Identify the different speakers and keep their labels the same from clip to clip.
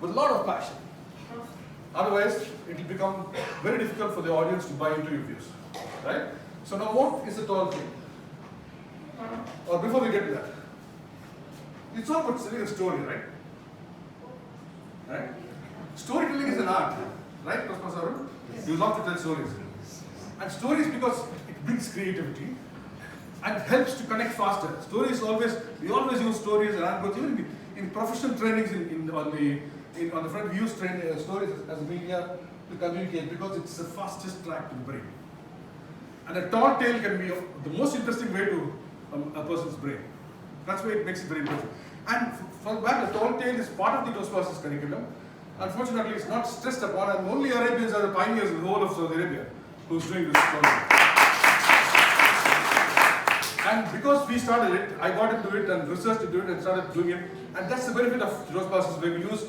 Speaker 1: with a lot of passion. Otherwise, it will become very difficult for the audience to buy into your views. Right? So now what is a tall tale? Or before we get to that, it's all about telling a story, right? Right? Storytelling is an art, right, Professor Arun? Yes. You love to tell stories. And stories, because it brings creativity and helps to connect faster. Stories we always use stories and anecdotes, even in professional trainings on the front, we use stories as a media to communicate because it's the fastest track to the brain. And a tall tale can be the most interesting way to a person's brain. That's why it makes it very interesting. And for that, the tall tale is part of the Toastmasters curriculum. Unfortunately, it's not stressed upon, and only Arabians are the pioneers in the whole of Saudi Arabia who's doing this tall tale. And because we started it, I got into it and researched into it and started doing it. And that's the benefit of Toastmasters, where we use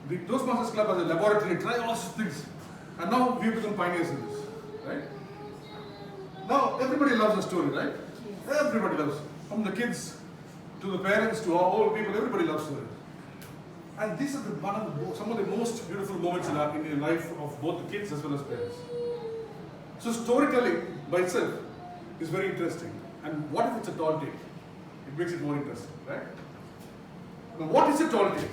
Speaker 1: the Toastmasters Club as a laboratory, try all sorts of things. And now we've become pioneers in this. Right? Now, everybody loves a story, right? Yes. Everybody loves. From the kids to the parents to all old people, everybody loves stories. And these are some of the most beautiful moments in the life of both the kids as well as parents. So storytelling by itself is very interesting. And what if it's a tall tale? It makes it more interesting, right? Now, what is a tall tale?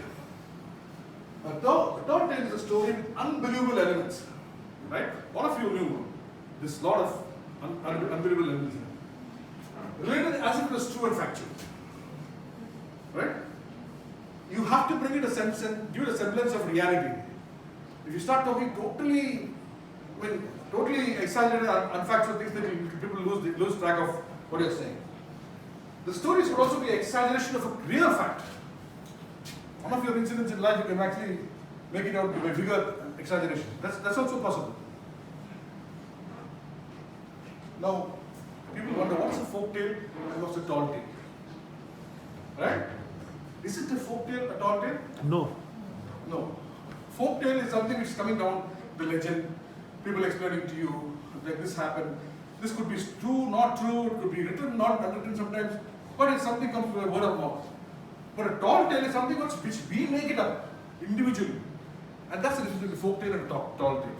Speaker 1: A tall tale is a story with unbelievable elements, right? All of you knew there's a lot of unbelievable elements. Related as if it was true and factual, right? You have to bring it a sense and give it a semblance of reality. If you start talking totally exaggerated, unfactual things, then people lose track of what you're saying. The stories would also be an exaggeration of a real fact. One of your incidents in life, you can actually make it out to be a bigger exaggeration. That's also possible. Now, people wonder, what's a folk tale and what's a tall tale? Right? Is it a folk tale, a tall tale?
Speaker 2: No.
Speaker 1: No. Folk tale is something which is coming down the legend, people explaining to you, like this happened. This could be true, not true, it could be written, not unwritten sometimes, but it's something comes from a word of mouth. But a tall tale is something which we make it up individually. And that's the difference between folk tale and a tall tale.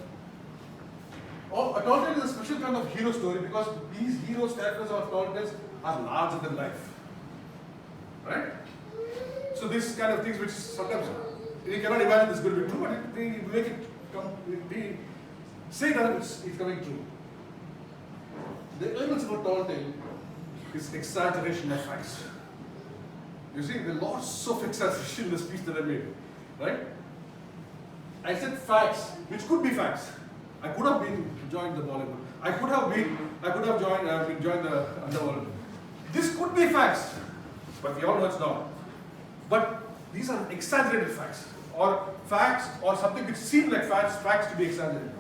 Speaker 1: A tall tale is a special kind of hero story because these heroes, characters of tall tales are larger than life. Right? So these kind of things which sometimes you cannot imagine this going to be true, but we make it come, we say that it's coming true. The elements of a tall tale is exaggeration of facts. You see, there are lots of exaggeration in the speech that I made, right? I said facts, which could be facts. I could have joined the Bollywood. I could have joined the underworld. This could be facts, but we all know it's not. But these are exaggerated facts, or something which seem like facts to be exaggerated.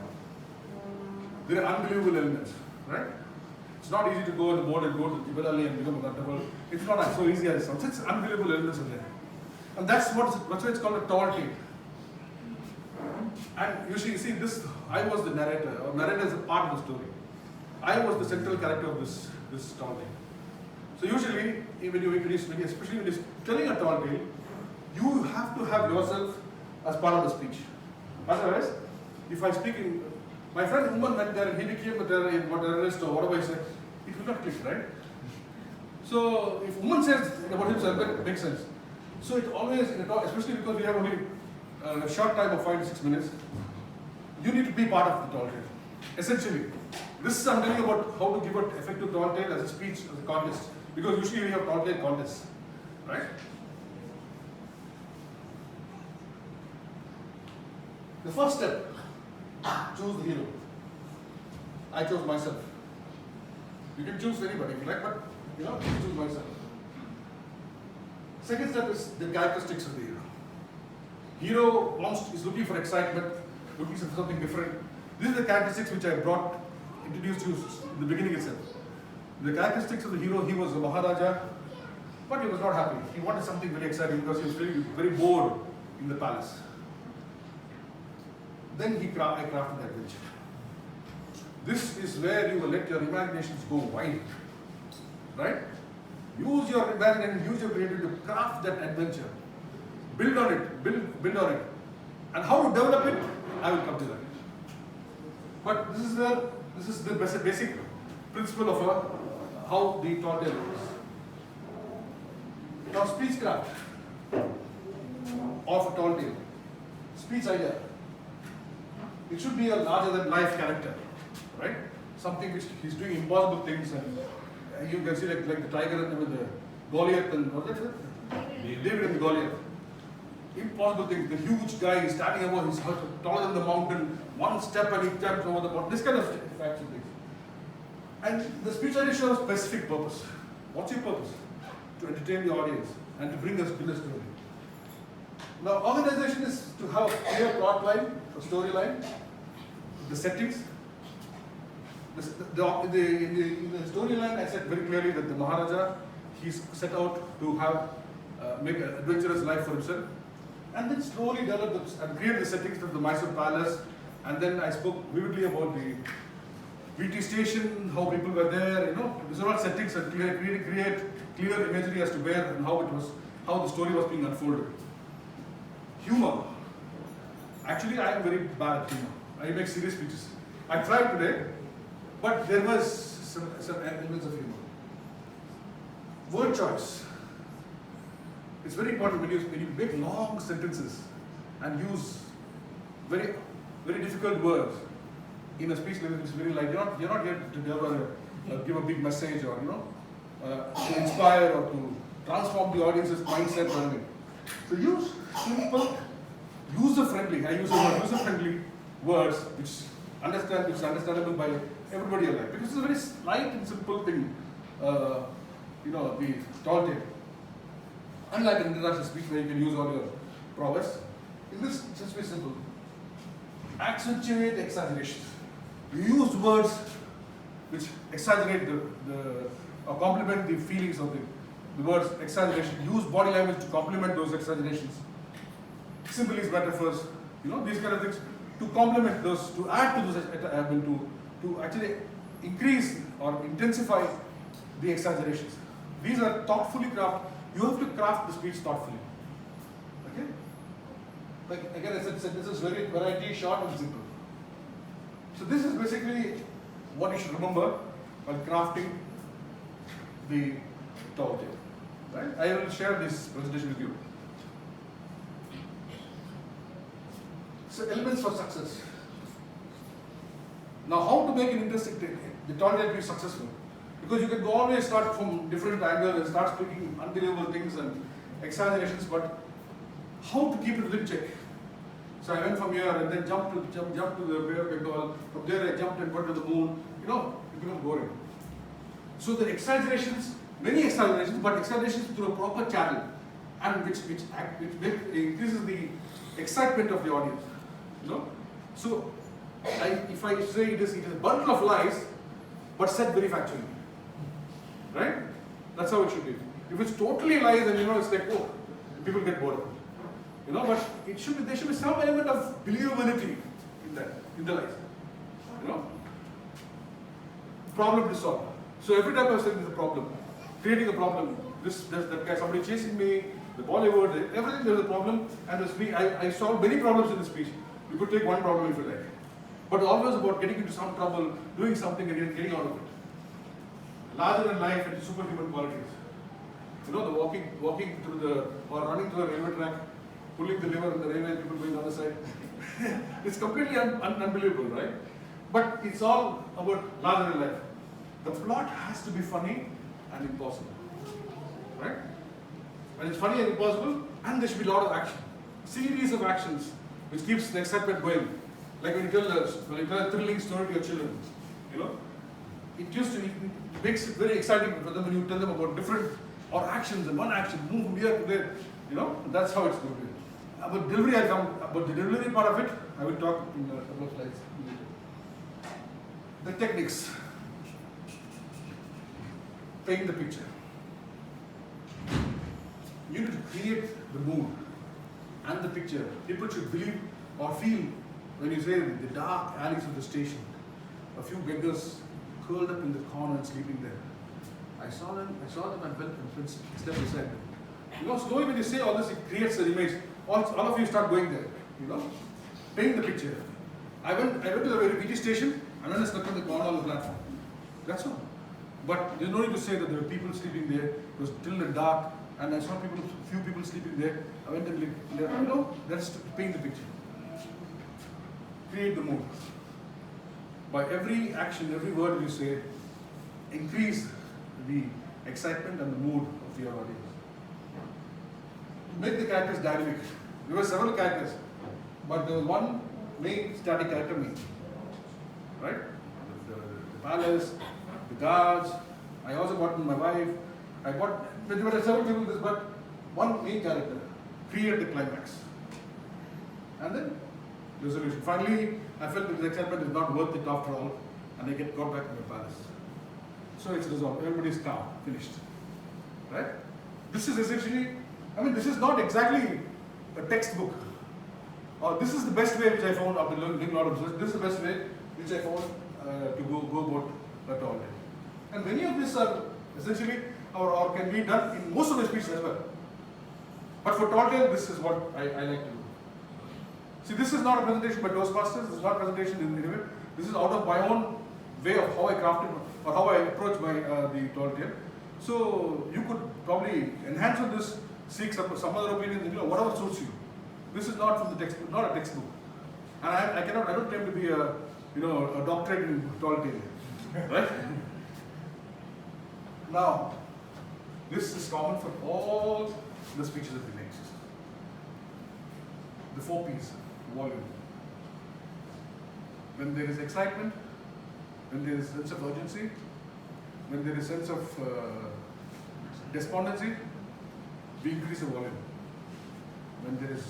Speaker 1: There are unbelievable elements, right? It's not easy to go on the board and go to Tibet Valley and become a underworld. It's not so easy as it sounds. It's unbelievable elements in there. And that's why it's called a tall tale. And you see this, I was the narrator, or narrator is a part of the story. I was the central character of this tall tale. So usually, when you introduce me, especially when you're telling a tall tale, you have to have yourself as part of the speech. Otherwise, if I speak in, my friend Umar went there and he became a terrorist or whatever he said, it will not click, right? So if Umar says about himself, that makes sense. So it always, especially because we have only a short time of 5 to 6 minutes, you need to be part of the tall tale. Essentially, this is I'm telling you about how to give an effective tall tale as a speech, as a contest. Because usually we have tall tale contests, right? The first step, choose the hero. I chose myself. You can choose anybody if you like, but choose myself. Second step is the characteristics of the hero. Hero is looking for excitement, looking for something different. These are the characteristics which I introduced you in the beginning itself. The characteristics of the hero, he was a Maharaja, but he was not happy. He wanted something very exciting because he was feeling very bored in the palace. Then I crafted the adventure. This is where you will let your imaginations go wide, right? Use your imagination, use your creativity to craft that adventure. Build on it, build on it. And how to develop it, I will come to that. But this is the basic principle of how the tall tale works. Now, speechcraft of a tall tale, speech idea. It should be a larger than life character, right? Something which he's doing impossible things, and you can see like the tiger and with the Goliath and what is it? David and Goliath. Impossible things. The huge guy is standing above, he's taller than the mountain, one step and he jumps over the mountain. This kind of facts and things. And the speech idea shows specific purpose. What's your purpose? To entertain the audience and to bring us to the story. Now, organization is to have a clear plot line, a storyline, the settings. In the storyline, I said very clearly that the Maharaja, he's set out to have make an adventurous life for himself, and then slowly develop and create the settings of the Mysore Palace. And then I spoke vividly about the VT station, how people were there. These are all settings and create clear imagery as to where and how the story was being unfolded. Humor. Actually, I am very bad at humor. I make serious speeches. I tried today, but there was some elements of humor. Word choice. It's very important when you make long sentences and use very, very difficult words in a speech like this. It's very like you're not here to give a big message or to inspire or to transform the audience's mindset or anything. So use simple, user-friendly. I use the word user-friendly words which is understandable by everybody alike, because it's a very slight and simple thing. The tall tale. Unlike an international speech where you can use all your prowess, in this it's just very simple. Accentuate exaggerations. You use words which exaggerate or complement the feelings of the words exaggeration. Use body language to complement those exaggerations. Similes, metaphors, these kind of things to complement those, to add to those, to actually increase or intensify the exaggerations. These are thoughtfully crafted. You have to craft the speech thoughtfully. Okay? Like again, I said this is very variety, short and simple. So this is basically what you should remember while crafting the tall tale. Right? I will share this presentation with you. So elements for success. Now, how to make an interesting the tall tale be successful? Because you can always start from different angles and start speaking unbelievable things and exaggerations, but how to keep it within check? So I went from here and then jumped to the Bay of Bengal. From there I jumped and went to the moon. It becomes boring. So the exaggerations, many exaggerations, but exaggerations through a proper channel, and which increases the excitement of the audience. So if I say it is a bundle of lies, but said very factually. Right? That's how it should be. If it's totally lies, then it's like, people get bored. But there should be some element of believability in the lies. Problem to solve. So every time I was saying there's a problem, creating a problem, there's that guy, somebody chasing me, the Bollywood, everything there's a problem, and the speech, I solved many problems in the speech. You could take one problem if you like. But always about getting into some trouble, doing something and getting out of it. Larger than life and superhuman qualities. The walking through or running through a railway track, pulling the lever on the railway, people going on the other side. It's completely unbelievable, right? But it's all about larger than life. The plot has to be funny and impossible, right? When it's funny and impossible, and there should be a lot of action. Series of actions which keeps the excitement going. Like when you tell a thrilling story to your children, it makes it very exciting for them when you tell them about different actions and one action, move from here to there. That's how it's going to be. About delivery, about the delivery part of it, I will talk in a couple of slides later. The techniques. Paint the picture. You need to create the mood and the picture. People should believe or feel when you say the dark alleys of the station, a few beggars curled up in the corner and sleeping there. I saw them and went and stepped beside them. Slowly when you say all this, it creates an image. All of you start going there. paint the picture. I went to the very busy station and then I slept on the corner on the platform. That's all. But there's no need to say that there were people sleeping there. It was till the dark, and I saw few people sleeping there. I went and that's to paint the picture. Create the mood. By every action, every word you say, increase the excitement and the mood of your audience. Make the characters dynamic. There were several characters, but there was one main static character, me. Right? The palace, the guards. I also got my wife. There were several people, but one main character created the climax. And then resolution. Finally, I felt that the excitement is not worth it after all, and I got back to the palace. So it's resolved. Everybody's calm, finished. Right? This is essentially, this is not exactly a textbook. Or this is the best way which I found after doing a lot of research. This is the best way which I found to go about a tall tale. And many of these are essentially, or can be done in most of the speeches as well. But for tall tale, this is what I like to do. See, this is not a presentation by Toastmasters. This is not a presentation in the event. This is out of my own way of how I crafted or how I approach the tall tale. So you could probably enhance on this, seek some other opinions, whatever suits you. This is not from the textbook, not a textbook. And I don't claim to be a doctorate in tall tale, right? Now, this is common for all the speeches that we make. The 4 P's, volume. When there is excitement, when there is sense of urgency, when there is sense of despondency, we increase the volume. When there is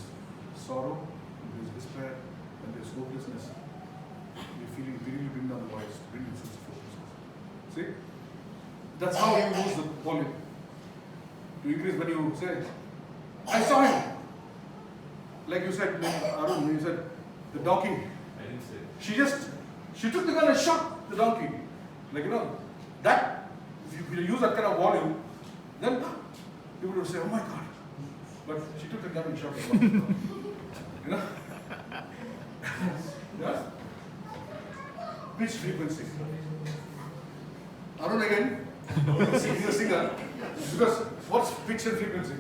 Speaker 1: sorrow, when there is despair, when there is hopelessness, we really bring down the voice, bring the sense of hopelessness. See? That's how you use the volume. To increase when you say, I saw him. Like you said, Arun, you said, the donkey.
Speaker 2: I didn't say.
Speaker 1: She took the gun and shot the donkey. That, if you use that kind of volume, then people will say, oh my God. But she took the gun and shot the donkey. Yeah? Pitch frequency. Arun again, he's a singer. Because what's pitch and frequency?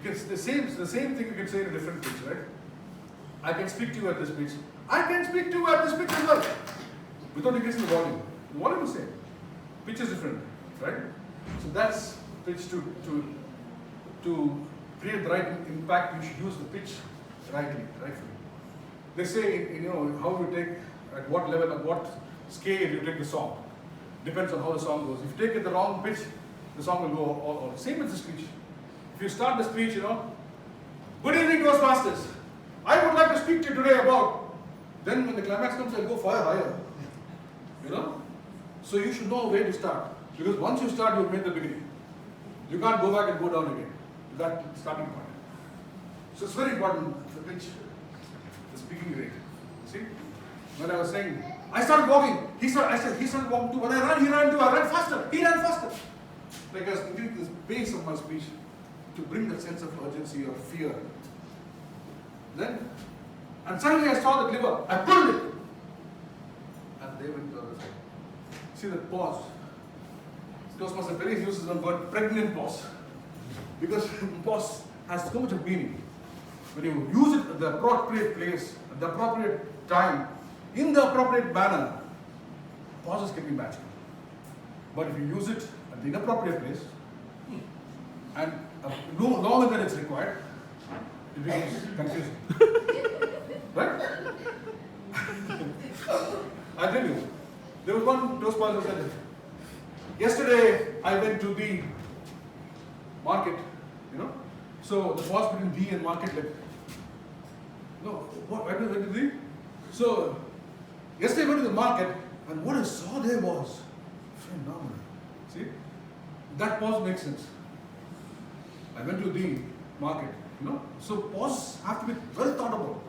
Speaker 1: The same thing you can say in a different pitch, right? I can speak to you at this pitch. I can speak to you at this pitch as well. Without increasing the volume. The volume is the same. Pitch is different, right? So that's pitch to create the right impact, you should use the pitch rightfully. They say, how you take, at what level, at what scale you take the song. Depends on how the song goes. If you take it the wrong pitch, the song will go all. Same with the speech. If you start the speech, good evening, Toastmasters. I would like to speak to you today about, then when the climax comes, I'll go far higher. So you should know where to start. Because once you start, you've made the beginning. You can't go back and go down again. That starting point. So it's very important, the pitch, the speaking rate. See? When I was saying, I started walking. He started walking too. When I ran, he ran too. I ran faster. He ran faster. Like I was increasing the pace of my speech to bring that sense of urgency or fear. And suddenly I saw the liver. I pulled it. And they went to the other side. See that pause. Toastmaster Perry uses the word pregnant pause. Because pause has so much of meaning. When you use it at the appropriate place, at the appropriate time, in the appropriate manner, pauses can be magical. But if you use it at the inappropriate place, and no longer than it's required, it becomes confusing. Right? I tell you, there was one Toastmaster who said, yesterday I went to the market, so the pause between the and market, where did the? So, yesterday I went to the market, and what I saw there was phenomenal. See? That pause makes sense. I went to the market, So pauses have to be well thought about.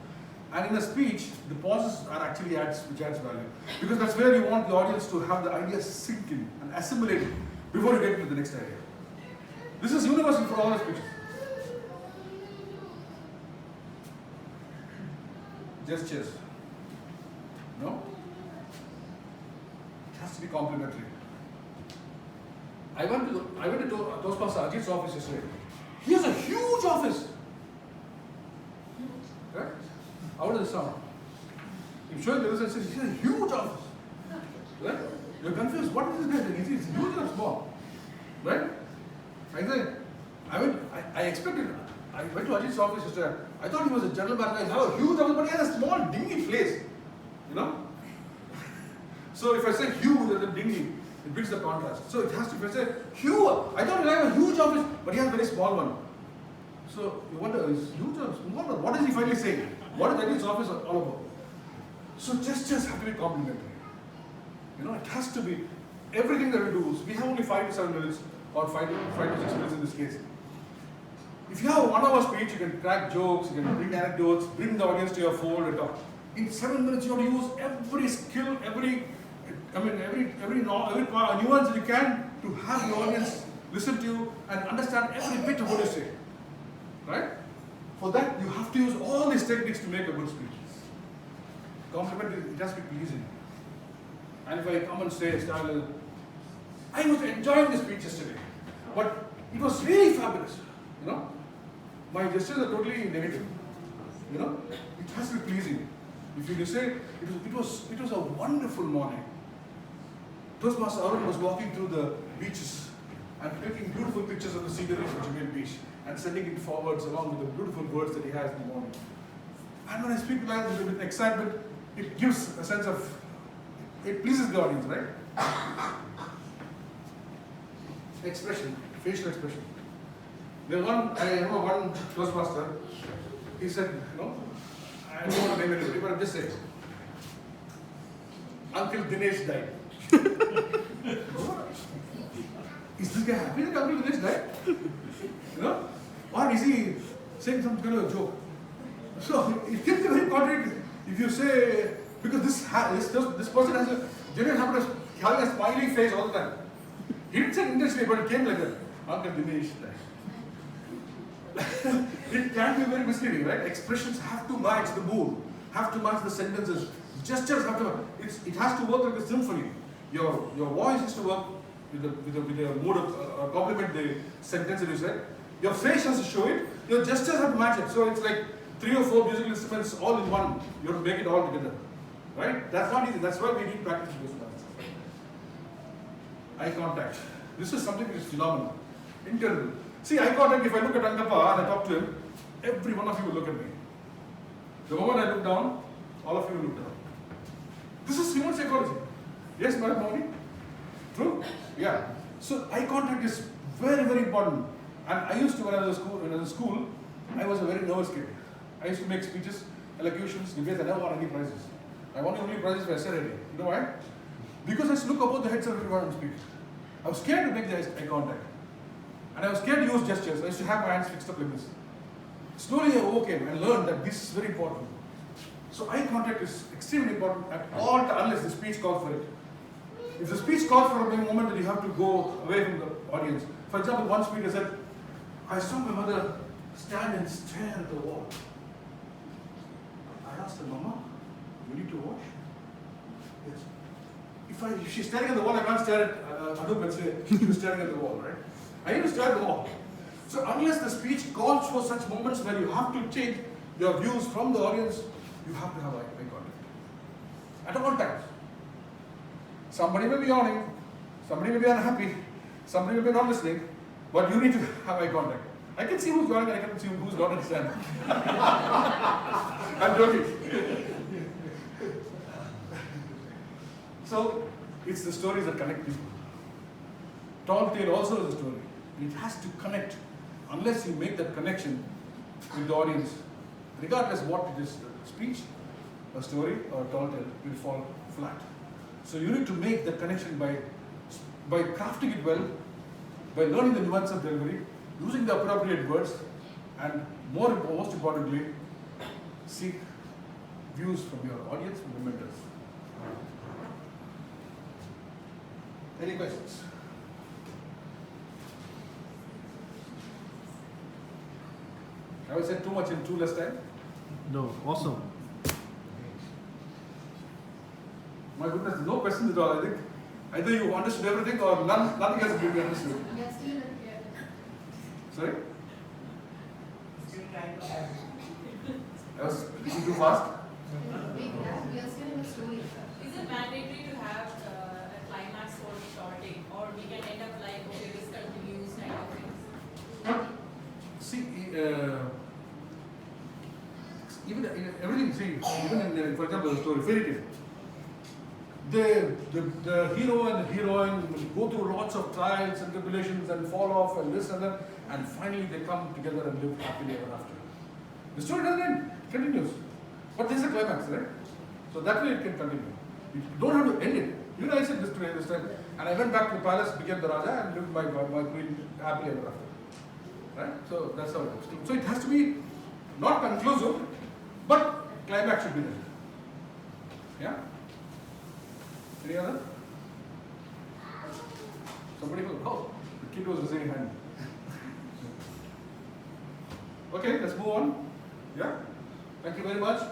Speaker 1: And in a speech, the pauses are actually which adds value. Because that's where you want the audience to have the idea sink in and assimilate it before you get into the next idea. This is universal for all the speeches. gestures. No? It has to be complimentary. I went to Toastmaster Ajit's office yesterday. He has a huge office. Right? How does it sound? I'm showing the results. He has a huge office. Right? You're confused. What is this guy doing? Is it huge or small? Right? I said, I expected. I went to Ajit's office yesterday. I thought he was a general manager. He has a huge office, but he has a small, dingy place. You know? So if I say huge and then dingy, it brings the contrast. So it has to, if I say huge, I thought he had a huge office, but he has a very small one. So you wonder, is huge or small? Or what is he finally saying? What is Ajit's office all about? So gestures have to be complimentary. You know, it has to be, everything that we do, we have only 5 to 7 minutes, or 5 to 6 minutes in this case. If you have a 1 hour speech, you can crack jokes, you can bring anecdotes, bring the audience to your fold and talk. In 7 minutes, you have to use every skill, every nuance that you can to have the audience listen to you and understand every bit of what you say. Right? For that, you have to use all these techniques to make a good speech. Compliment, it has to be pleasing. And if I come and say, I was enjoying the speech yesterday, but it was really fabulous. You know, my gestures are totally negative. You know, it has to be pleasing. If you say it was a wonderful morning. Toastmaster Arun was walking through the beaches and taking beautiful pictures of the scenery of Jamaica Beach and sending it forwards along with the beautiful words that he has in the morning. And when I speak like this with excitement, it gives a sense of, it pleases the audience, right? Expression, facial expression. I remember one Toastmaster, he said, I don't want to name anybody, but I'm just saying, Uncle Dinesh died. Is this guy happy that Uncle Dinesh died? Or is he saying some kind of a joke? So it can be very contradictory. If you say, because this person has a genuine habit of having a smiling face all the time. He didn't say it intentionally, but it came like that. Uncle Dinesh died. It can be very misleading, right? Expressions have to match the mood, have to match the sentences. Gestures have to, it has to work like a symphony. Your voice has to work with the mood of complement the sentence that you said. Your face has to show it. Your gestures have to match it. So it's like 3 or 4 musical instruments all in one. You have to make it all together, right? That's not easy. That's why we need practice in those classes. Eye contact. This is something which is phenomenal, incredible. See, eye contact. If I look at Angappa and I talk to him, every one of you will look at me. The moment I look down, all of you will look down. This is human psychology. Yes, Madam Moni? True? Yeah. So eye contact is very, very important. And I used to, when I was in school, I was a very nervous kid. I used to make speeches, elocutions, debates. I never won any prizes. I won only prizes for essay writing. You know why? Because I used to look above the heads of everyone and speak. I was scared to make the eye contact. And I was scared to use gestures. I used to have my hands fixed up like this. Slowly I overcame and learned that this is very important. So eye contact is extremely important at all times, unless the speech calls for it. If the speech calls for a moment that you have to go away from the audience. For example, one speaker said, I saw my mother stand and stare at the wall. I asked her, Mama, you need to wash? Yes. If she's staring at the wall, I can't stare at Anup and say, she's staring at the wall, right? I need to stare at the wall. So unless the speech calls for such moments where you have to change your views from the audience, you have to have eye contact. At all times. Somebody may be yawning, somebody may be unhappy, somebody may be not listening, but you need to have eye contact. I can see who's yawning, I can see who's not understanding. I'm joking. So, it's the stories that connect people. Tall tale also is a story. It has to connect. Unless you make that connection with the audience, regardless what it is, a speech, a story, or a tall tale, will fall flat. So you need to make that connection by crafting it well, by learning the nuance of delivery, using the appropriate words, and most importantly, seek views from your audience, from the mentors. Any questions? Have I said too much in too less time?
Speaker 3: No, awesome.
Speaker 1: My goodness, no questions at all. I think either you understood everything or nothing has been understood.
Speaker 3: Yes, still here.
Speaker 1: Sorry?
Speaker 4: Still trying to have
Speaker 1: I was speaking too fast.
Speaker 3: We are still in the story.
Speaker 5: Is it mandatory to have a climax for shorting, or we can end up like, okay, this continues kind of things?
Speaker 1: See, even in everything, see, even in, for example, the story, fairy tale. The hero and the heroine will go through lots of trials and tribulations and fall off and this and that, and finally they come together and live happily ever after. The story doesn't end, it continues. But there's a climax, right? So that way it can continue. You don't have to end it. You know, I said this today, this time, and I went back to the palace, became the Raja, and lived my queen happily ever after. Right? So that's how it is. So it has to be not conclusive, but climax should be there. Yeah? Any other? Somebody will, oh, the kid was raising a hand. Okay, let's move on. Yeah? Thank you very much.